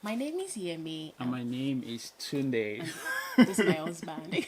My name is Yemi. And my name is Tunde. This is my husband.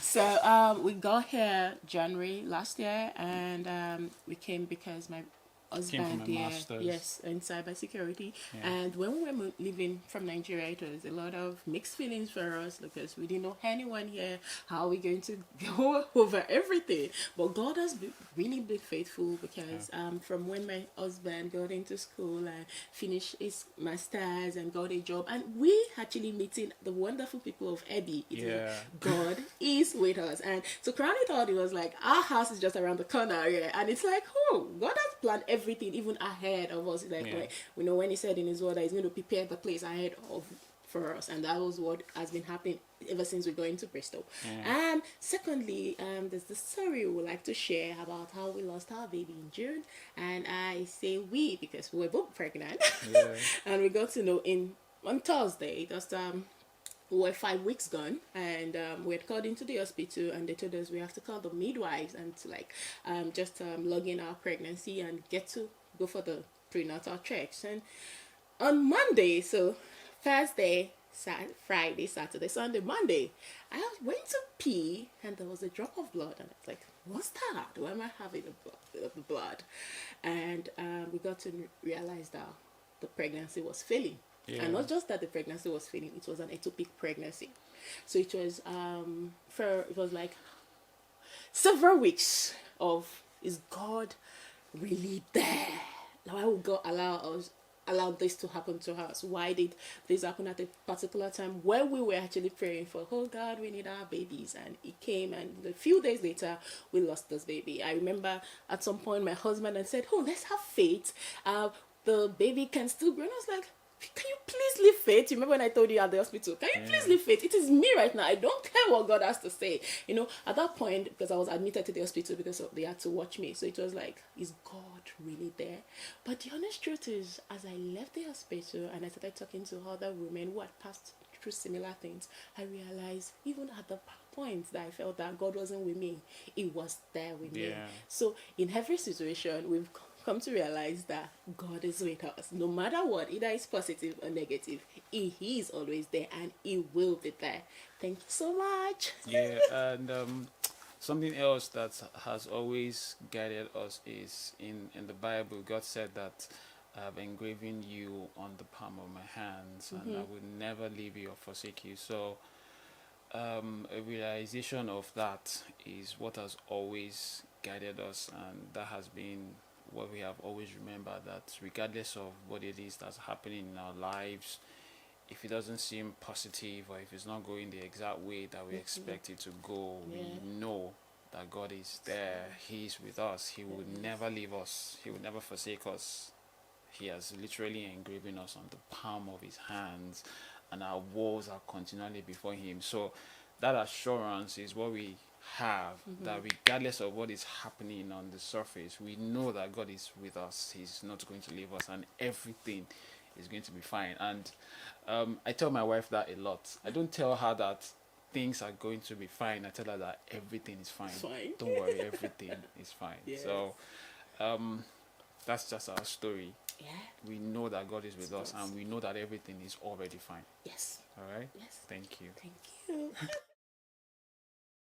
So we got here January last year, and we came because my Came from husband, my yeah, master's. yes, in cybersecurity. Yeah. And when we were leaving from Nigeria, it was a lot of mixed feelings for us because we didn't know anyone here. How are we going to go over everything? But God has really been faithful because from when my husband got into school and finished his master's and got a job, and we actually meeting the wonderful people of Ebe. Yeah. God is with us. And to crown it all, it was like our house is just around the corner, yeah. And it's like, oh, God has planned everything even ahead of us. Like, Yeah. we know when He said in His word that He's going to prepare the place ahead of for us, and that was what has been happening ever since we're going to Bristol. Yeah. Secondly, there's the story we would like to share about how we lost our baby in June, and I say we because we were both pregnant, Yeah. and we got to know on Thursday. Just we were 5 weeks gone, and we had called into the hospital, and they told us we have to call the midwives and to just log in our pregnancy and get to go for the prenatal checks. And on Monday, so Thursday, Friday, Saturday, Sunday, Monday, I went to pee, and there was a drop of blood, and I was like, "What's that? Why am I having the blood?" And we got to realize that the pregnancy was failing. Yeah. And not just that the pregnancy was failing, it was an ectopic pregnancy. So it was like several weeks of, is God really there? Why would God allow this to happen to us? Why did this happen at a particular time where we were actually praying for, oh God, we need our babies? And it came, and a few days later we lost this baby. I remember at some point my husband had said, oh, let's have faith, the baby can still grow. And I was like, can you please leave faith? You remember when I told you at the hospital, can you please leave faith? It is me right now. I don't care what God has to say. At that point, because I was admitted to the hospital because they had to watch me. So it was like, is God really there? But the honest truth is, as I left the hospital and I started talking to other women who had passed through similar things, I realized even at the point that I felt that God wasn't with me, He was there with me. So in every situation, we've come to realize that God is with us. No matter what, either it's positive or negative, He is always there, and He will be there. Thank you so much. Yeah, and something else that has always guided us is in the Bible. God said that I've engraven you on the palm of my hands, and I will never leave you or forsake you. So a realization of that is what has always guided us, and that has been what we have always remembered, that regardless of what it is that's happening in our lives, if it doesn't seem positive or if it's not going the exact way that we expect it to go, we know that God is there. He is with us. He will never leave us. He will never forsake us. He has literally engraven us on the palm of His hands, and our walls are continually before Him. So that assurance is what we have, that regardless of what is happening on the surface, we know that God is with us. He's not going to leave us, and everything is going to be fine. And I tell my wife that a lot. I don't tell her that things are going to be fine. I tell her that everything is fine. Don't worry, everything is fine. So that's just our story. We know that God is with us, and we know that everything is already fine. Yes. All right. Yes. Thank you. Thank you.